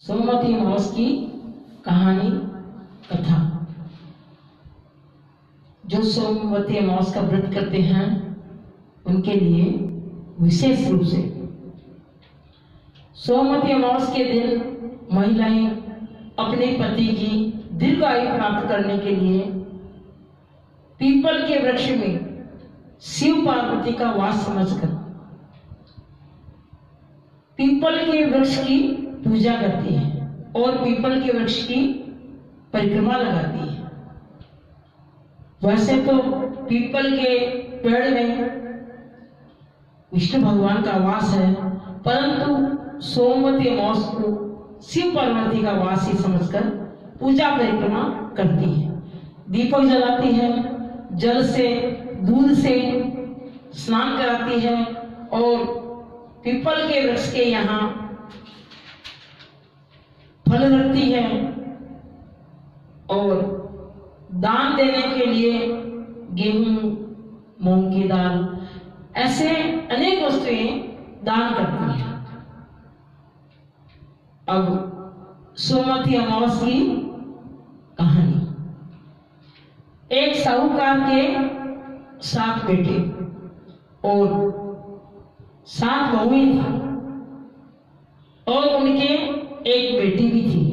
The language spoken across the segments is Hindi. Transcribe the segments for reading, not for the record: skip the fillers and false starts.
सोमवती अमावस की कहानी कथा। जो सोमवती अमावस का व्रत करते हैं उनके लिए विशेष रूप से सोमवती अमावस के दिन महिलाएं अपने पति की दीर्घायु प्राप्त करने के लिए पीपल के वृक्ष में शिव पार्वती का वास समझकर पीपल के वृक्ष की पूजा करती है और पीपल के वृक्ष की परिक्रमा लगाती है। वैसे तो पीपल के पेड़ में विष्णु भगवान का वास है, परंतु सोमवती अमावस को शिव पार्वती का वास ही समझकर पूजा परिक्रमा करती है। दीपक जलाती है, जल से दूध से स्नान कराती है और पीपल के वृक्ष के यहाँ फल रखती है और दान देने के लिए गेहूं, मूंग की दाल, ऐसे अनेक वस्तुएं दान करती है। अब सोमवती अमावस की कहानी। एक साहूकार के 7 बेटे और 7 बहुएं थी और उनके एक बेटी भी थी।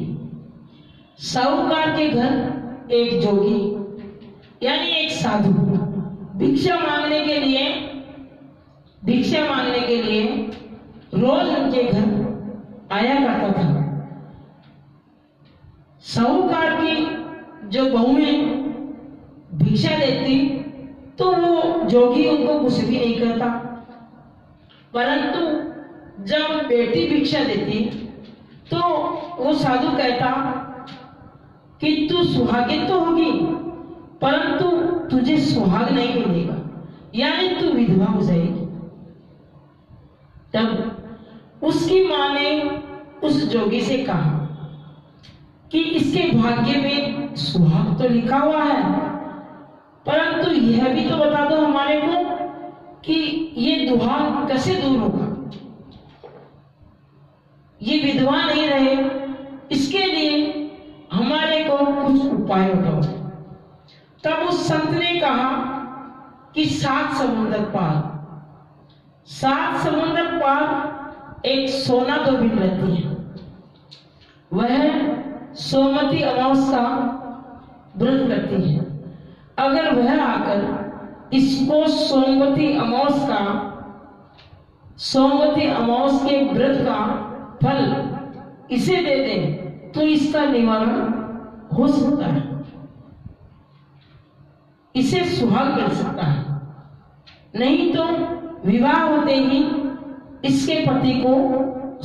साहूकार के घर एक जोगी यानी एक साधु भिक्षा मांगने के लिए रोज उनके घर आया करता था। साहूकार की जो बहुएं भिक्षा देती तो वो जोगी उनको कुछ भी नहीं करता, परंतु जब बेटी भिक्षा देती तो वो साधु कहता कि तू सुहागिन तो होगी परंतु तुझे सुहाग नहीं मिलेगा, यानी तू विधवा हो जाएगी। तब उसकी मां ने उस जोगी से कहा कि इसके भाग्य में सुहाग तो लिखा हुआ है, परंतु यह भी तो बता दो हमारे को कि ये दुहाग कैसे दूर होगा, ये विधवा नहीं रहे, इसके लिए हमारे को कुछ उपाय बताओ। तब उस संत ने कहा कि 7 समुंदर पार एक सोना धोबिन रहती है। वह सोमवती अमावस का व्रत करती है। अगर वह आकर इसको सोमवती अमावस के व्रत का फल इसे दे दे तो इसका निवारण हो सकता है, इसे सुहाग मिल सकता है, नहीं तो विवाह होते ही इसके पति को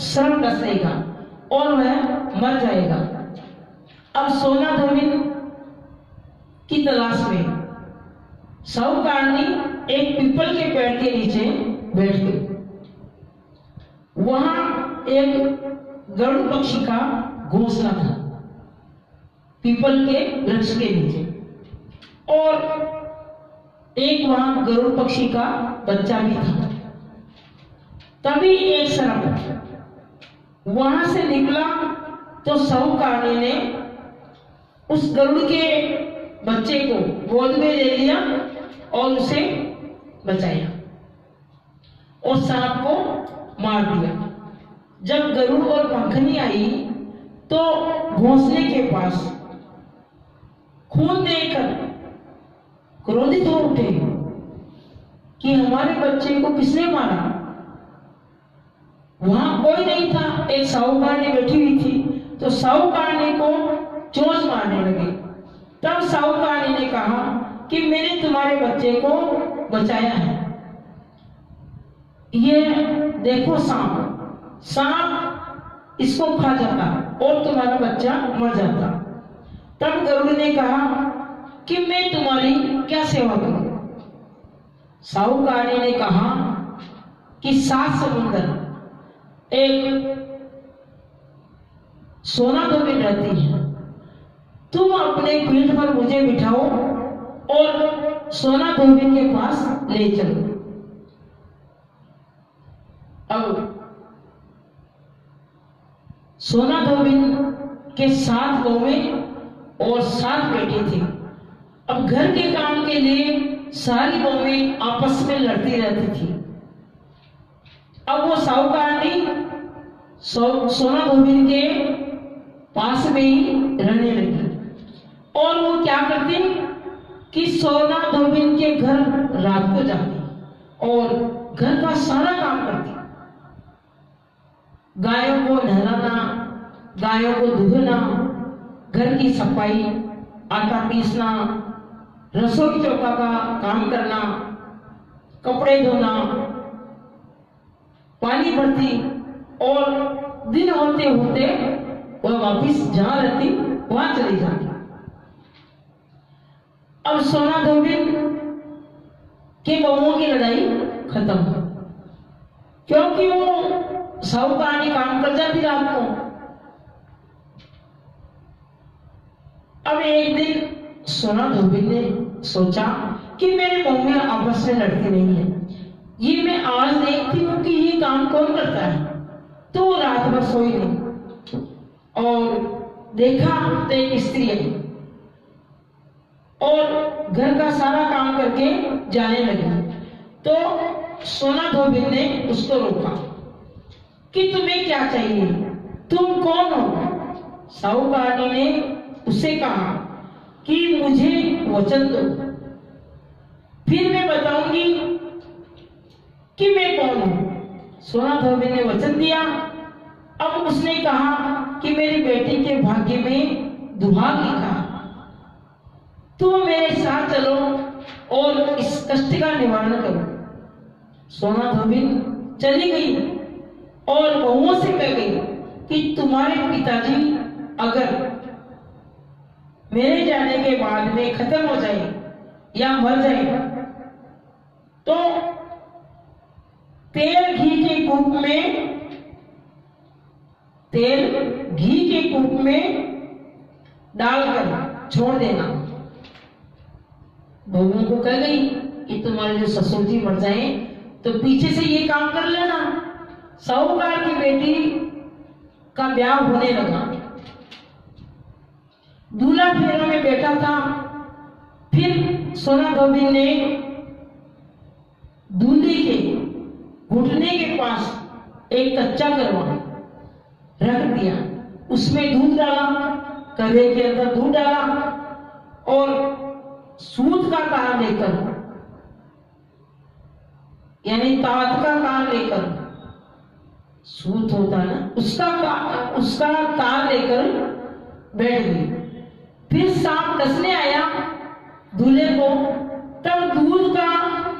श्रम डसेगा और वह मर जाएगा। अब सोना धोबिन की तलाश में साहूकारनी एक पीपल के पेड़ के नीचे बैठ गई। वहां एक गरुड़ पक्षी का घोंसला था पीपल के वृक्ष के नीचे और एक वहां गरुड़ पक्षी का बच्चा भी था। तभी एक सर्प वहां से निकला तो साहूकारनी ने उस गरुड़ के बच्चे को गोद में ले लिया और उसे बचाया और सांप को मार दिया। जब गरुड़ और पंखनी आई तो घोंसले के पास खून देखकर क्रोधित हो उठे कि हमारे बच्चे को किसने मारा। वहां कोई नहीं था, एक साहूकारनी बैठी हुई थी तो साहूकारनी को चोंच मारने लगे। तब साहूकारनी ने कहा कि मैंने तुम्हारे बच्चे को बचाया है, ये देखो सांप इसको खा जाता और तुम्हारा बच्चा मर जाता। तब गरुड़ ने कहा कि मैं तुम्हारी क्या सेवा करूं। साहूकारनी ने कहा कि 7 समुंदर एक सोना धोबिन रहती है, तुम अपने पीठ पर मुझे बिठाओ और सोना धोबिन के पास ले चलो। अब सोना धोबिन के 7 बहूएं और 7 बेटे थे। अब घर के काम के लिए सारी बहूएं आपस में लड़ती रहती थी। अब वो साहूकारनी सोना धोबिन के पास में ही रहने लगी और वो क्या करती कि सोना धोबिन के घर रात को जाती और घर का सारा काम करती। गायों को नहलाना, गायों को दूहना, घर की सफाई, आटा पीसना, रसोई चौका का काम करना, कपड़े धोना, पानी भरती और दिन होते होते वह वापिस जहां रहती वहां चली जाती। अब सोना धोबिन के बहुओं की लड़ाई खत्म हो, क्योंकि वो साहूकारनी काम कर जाती रात को। अब एक दिन सोना धोबिन ने सोचा कि मेरे बहुएं आपस में लड़ती नहीं है, ये मैं आज देखती हूं कि ये काम कौन करता है। तो वो रात भर सोई नहीं और देखा तो एक स्त्री है और घर का सारा काम करके जाने लगी। तो सोना धोबिन ने उसको रोका कि तुम्हें क्या चाहिए, तुम कौन हो। साहूकारनी ने उससे कहा कि मुझे वचन दो, फिर मैं बताऊंगी कि मैं कौन हूं। सोना धोबिन ने वचन दिया। अब उसने कहा कि मेरी बेटी के भाग्य में दुहाग लिखा, तुम मेरे साथ चलो और इस कष्ट का निवारण करो। सोना धोबिन चली गई और बहुओं से कह गई कि तुम्हारे पिताजी अगर मेरे जाने के बाद में खत्म हो जाए या मर जाए तो तेल घी के कूप में डालकर छोड़ देना। बहुओं को कह गई कि तुम्हारे जो ससुर जी मर जाए तो पीछे से ये काम कर लेना। साहूकार की बेटी का ब्याह होने लगा, दूल्हा फेरों में बैठा था। फिर सोना धोबिन ने दूल्हे के घुटने के पास एक कच्चा करवा रख दिया, उसमें दूध डाला, करवे के अंदर दूध डाला और सूत का तार लेकर, यानी ताँत का तार लेकर, सूत होता है ना, उसका तार लेकर बैठ गई। फिर सांप डसने आया दूल्हे को, तब दूध का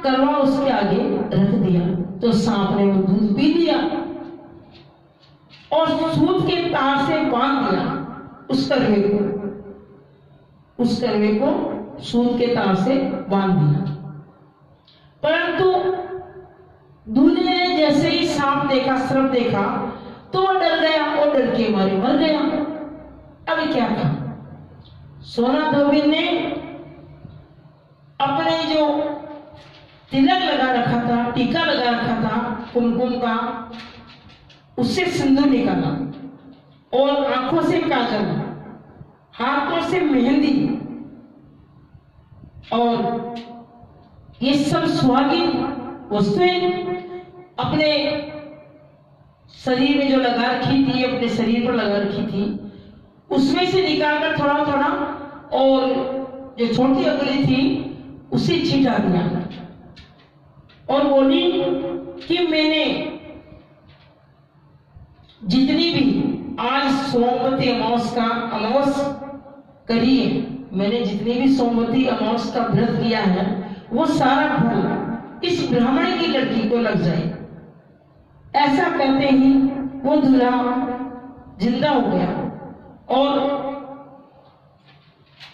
करवा उसके आगे रख दिया तो सांप ने वो दूध पी लिया और सूत के तार से बांध दिया उस करवे को सूत के तार से बांध दिया। परंतु दूल्हे ने जैसे ही सांप देखा, सर्प देखा, तो वो डर गया और डर के मारे मर गया। अभी क्या था, सोना धोबिन ने अपने जो तिलक लगा रखा था, टीका लगा रखा था कुमकुम का, उससे सिंदूर निकाला और आंखों से काजल, हाथों से मेहंदी और ये सब सुहागिन वस्तुएं अपने शरीर में जो लगा रखी थी, अपने शरीर पर लगा रखी थी, उसमें से निकालकर थोड़ा थोड़ा और जो छोटी अंगुली थी उसे छिटा दिया और बोली कि मैंने जितनी भी आज सोमवती अमावस करी है, मैंने जितनी भी सोमवती अमावस का व्रत किया है, वो सारा फल इस ब्राह्मण की लड़की को लग जाए। ऐसा कहते ही वो दूल्हा जिंदा हो गया और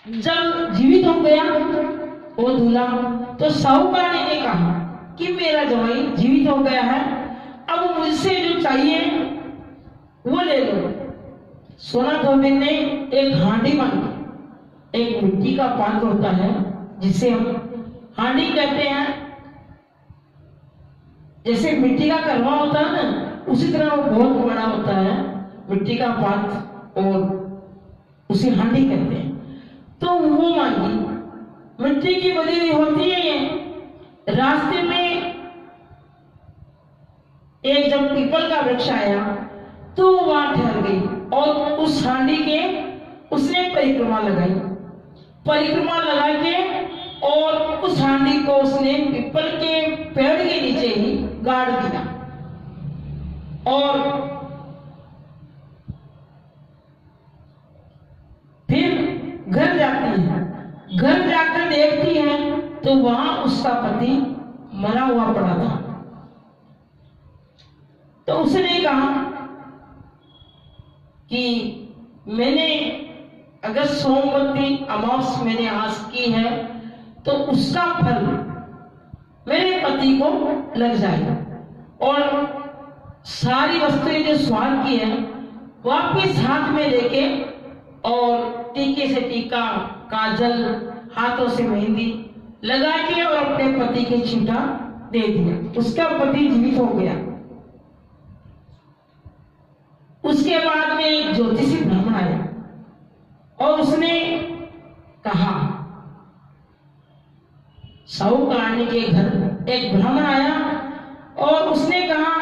जब जीवित हो गया वो दूल्हा, तो साहूकारनी ने कहा कि मेरा जवाई जीवित हो गया है, अब मुझसे जो चाहिए वो ले लो। सोना धोबिन ने एक हांडी मांगी, एक मिट्टी का पात्र होता है जिसे हम हांडी कहते हैं, जैसे मिट्टी का करवा होता है ना, उसी तरह वो बहुत बड़ा होता है मिट्टी का पात्र और उसे हांडी कहते हैं। तो वो मांगी, मिट्टी की बनी हुई होती है ये। रास्ते में एक जब पीपल का वृक्ष आया तो वहां ठहर गई और उस हांडी के उसने परिक्रमा लगाई। परिक्रमा लगा के और उस हांडी को उसने पीपल के पेड़ के नीचे ही गाड़ दिया और फिर घर जाती है। घर जाकर देखती है तो वहां उसका पति मरा हुआ पड़ा था। तो उसने कहा कि मैंने अगर सोमवती अमावस मैंने आज की है तो उसका फल मेरे पति को लग जाएगा और सारी वस्तुएं जो स्वार की है वापिस हाथ में लेके और टीके से टीका, काजल, हाथों से मेहंदी लगा के और अपने पति के छींटा दे दिया। उसका पति जीवित हो गया। उसके बाद में एक ज्योतिषी ब्राह्मण आया और उसने कहा, साहूकारणी के घर एक ब्राह्मण आया और उसने कहा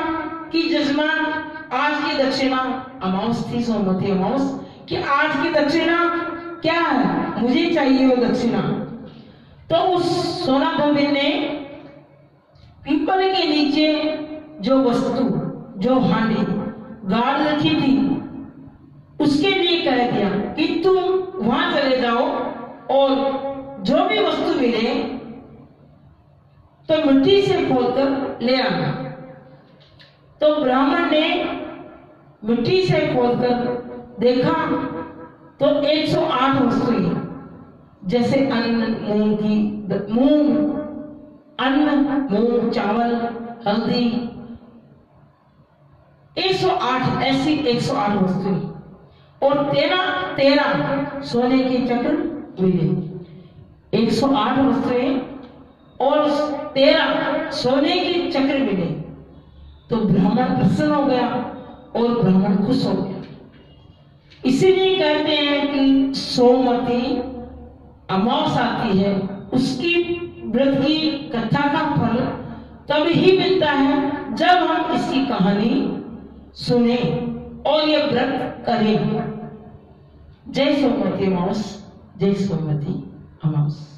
कि जजमान आज की दक्षिणा, अमावस थी सोमवती अमावस, कि आज की दक्षिणा क्या है, मुझे चाहिए वो दक्षिणा। तो उस सोना धोबी ने पीपल के नीचे जो वस्तु, जो हांडी गाड़ रखी थी उसके लिए कह दिया कि तुम वहां चले जाओ और जो भी वस्तु मिले तो मिट्टी से खोदकर ले आना। तो ब्राह्मण ने मिट्टी से खोदकर देखा तो 108 वस्तुएं, जैसे अन्न, मूंग, चावल, हल्दी, 108 ऐसी 108 वस्तुएं और 13 सोने के चक्र मिले। 108 वस्तुएं और 13 सोने के चक्र मिले। तो ब्राह्मण प्रसन्न हो गया और ब्राह्मण खुश हो गया। इसीलिए कहते हैं कि सोमवती अमावस आती है, उसकी व्रत की कथा का फल तब ही मिलता है जब हम इसकी कहानी सुने और ये व्रत करें। जय सोमवती अमावस, जय सोमवती अमावस।